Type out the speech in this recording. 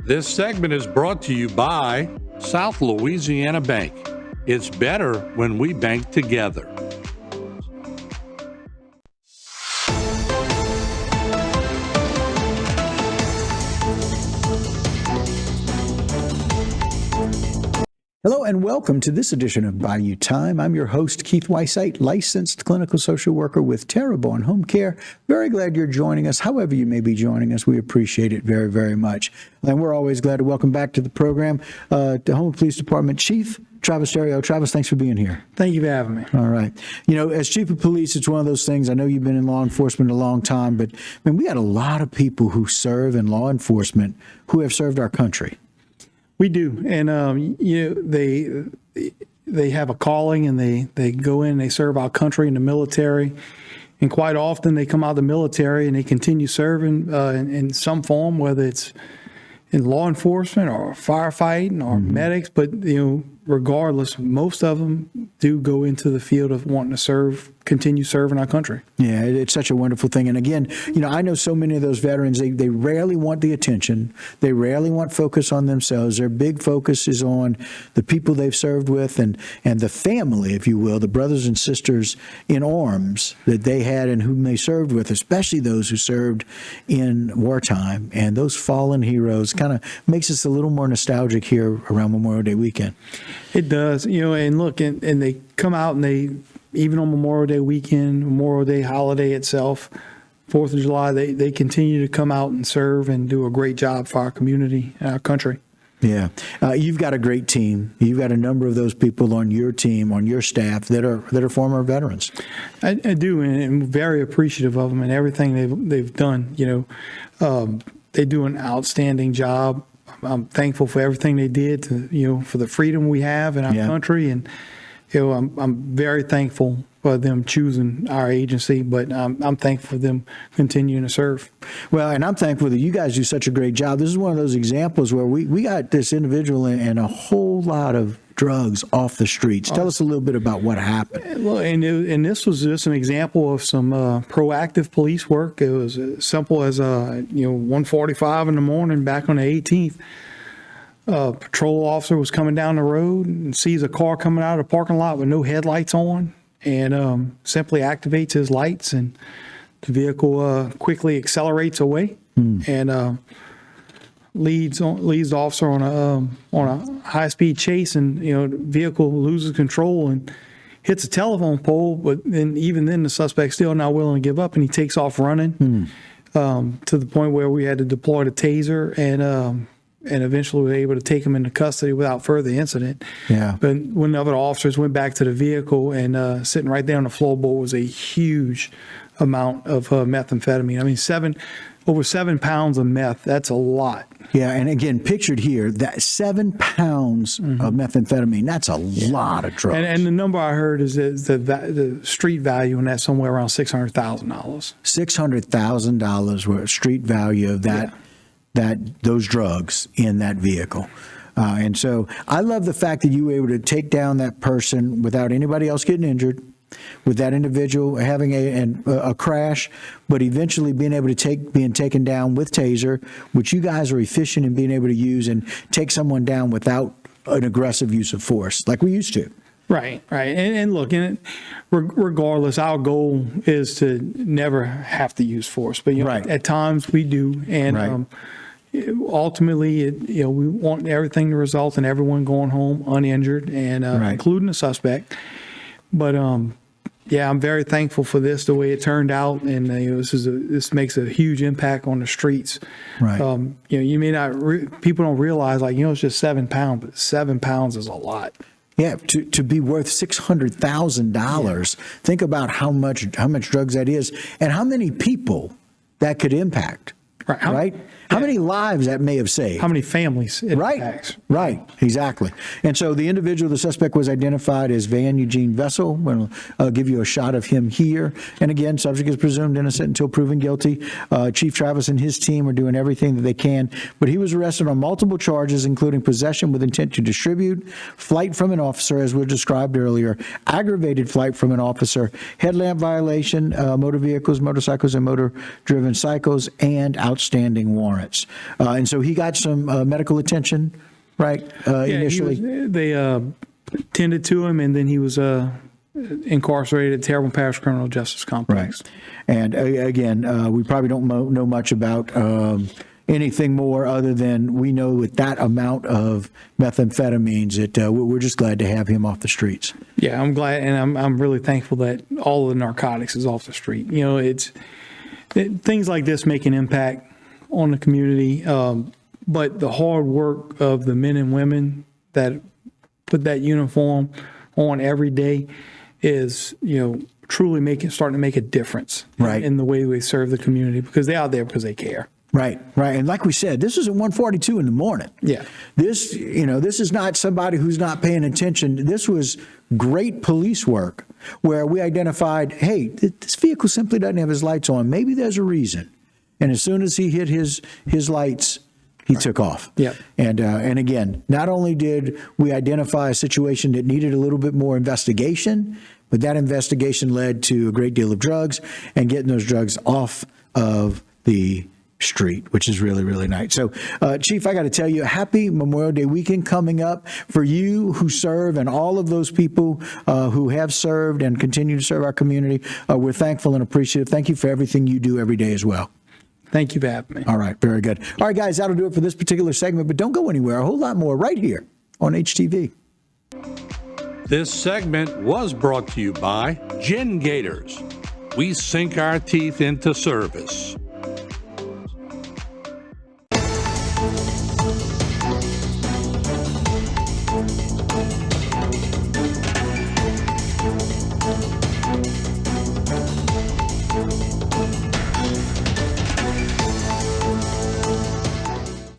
This segment is brought to you by South Louisiana Bank. It's better when we bank together. Hello and welcome to this edition of Bayou Time. I'm your host, Keith Weissite, licensed clinical social worker with Terrebonne Home Care. Very glad you're joining us. However you may be joining us, we appreciate it very, very much. And we're always glad to welcome back to the program the Houma Police Department Chief Travis Terrio. Travis, thanks for being here. Thank you for having me. All right. You know, as Chief of Police, it's one of those things. I know you've been in law enforcement a long time, but man, we got a lot of people who serve in law enforcement who have served our country. We do, and they have a calling, and they go in, they serve our country in the military, and quite often they come out of the military and they continue serving in some form, whether it's in law enforcement or firefighting or medics. But regardless, most of them do go into the field of wanting to serve, continue serving our country. Yeah, it's such a wonderful thing. And again, I know so many of those veterans, they rarely want the attention. They rarely want focus on themselves. Their big focus is on the people they've served with and the family, if you will, the brothers and sisters in arms that they had and whom they served with, especially those who served in wartime. And those fallen heroes kind of makes us a little more nostalgic here around Memorial Day weekend. It does, and look, and they come out and they, even on Memorial Day weekend, Memorial Day holiday itself, 4th of July, they continue to come out and serve and do a great job for our community and our country. Yeah. You've got a great team. You've got a number of those people on your team, on your staff that are former veterans. I do, and I'm very appreciative of them and everything they've done. They do an outstanding job. I'm thankful for everything they did for the freedom we have in our country. And, I'm very thankful for them choosing our agency, but I'm thankful for them continuing to serve. Well, and I'm thankful that you guys do such a great job. This is one of those examples where we got this individual and a whole lot of drugs off the streets. Tell us a little bit about what happened. Well, and this was just an example of some proactive police work. It was as simple as 1:45 in the morning back on the 18th. A patrol officer was coming down the road and sees a car coming out of the parking lot with no headlights on, and simply activates his lights, and the vehicle quickly accelerates away and leads the officer on a high-speed chase, and the vehicle loses control and hits a telephone pole. But then even then, the suspect's still not willing to give up, and he takes off running to the point where we had to deploy the taser and eventually were able to take him into custody without further incident. Yeah. But when the other officers went back to the vehicle, and sitting right there on the floorboard was a huge amount of methamphetamine. I mean, over 7 pounds of meth. That's a lot. Yeah, and again, pictured here, that 7 pounds of methamphetamine, that's a lot of drugs. And the number I heard is the street value in that somewhere around $600,000. $600,000 worth of street value of that. Those drugs in that vehicle. And so I love the fact that you were able to take down that person without anybody else getting injured, with that individual having a crash, but eventually being able to being taken down with taser, which you guys are efficient in being able to use and take someone down without an aggressive use of force like we used to. Right. And look, regardless, our goal is to never have to use force. But at times we do, and ultimately, we want everything to result in everyone going home uninjured, and including the suspect. But I'm very thankful for this, the way it turned out, and this makes a huge impact on the streets. Right. You may not people don't realize it's just 7 pounds, but 7 pounds is a lot. Yeah, to be worth $600,000. Think about how much drugs that is, and how many people that could impact. Right? How many lives that may have saved? How many families it impacts? Right, exactly. And so the suspect was identified as Van Eugene Vessel. I'll give you a shot of him here. And again, subject is presumed innocent until proven guilty. Chief Travis and his team are doing everything that they can. But he was arrested on multiple charges, including possession with intent to distribute, flight from an officer, as we described earlier, aggravated flight from an officer, headlamp violation, motor vehicles, motorcycles, and motor-driven cycles, and outstanding warrants. And so he got some medical attention, right, initially? They tended to him, and then he was incarcerated at Terrible Parish Criminal Justice Complex. Right. And again, we probably don't know much about anything more other than we know with that amount of methamphetamines that we're just glad to have him off the streets. Yeah, I'm glad, and I'm really thankful that all of the narcotics is off the street. You know, things like this make an impact on the community, but the hard work of the men and women that put that uniform on every day is, truly starting to make a difference in the way we serve the community, because they're out there because they care. Right. And like we said, this is at 1:42 in the morning. Yeah. This is not somebody who's not paying attention. This was great police work where we identified, hey, this vehicle simply doesn't have his lights on. Maybe there's a reason. And as soon as he hit his lights, he took off. Yeah. And again, not only did we identify a situation that needed a little bit more investigation, but that investigation led to a great deal of drugs and getting those drugs off of the street, which is really, really nice. So, Chief, I got to tell you, happy Memorial Day weekend coming up for you who serve and all of those people who have served and continue to serve our community. We're thankful and appreciative. Thank you for everything you do every day as well. Thank you for having me. All right, very good. All right, guys, that'll do it for this particular segment, but don't go anywhere. A whole lot more right here on HTV. This segment was brought to you by Gin Gators. We sink our teeth into service.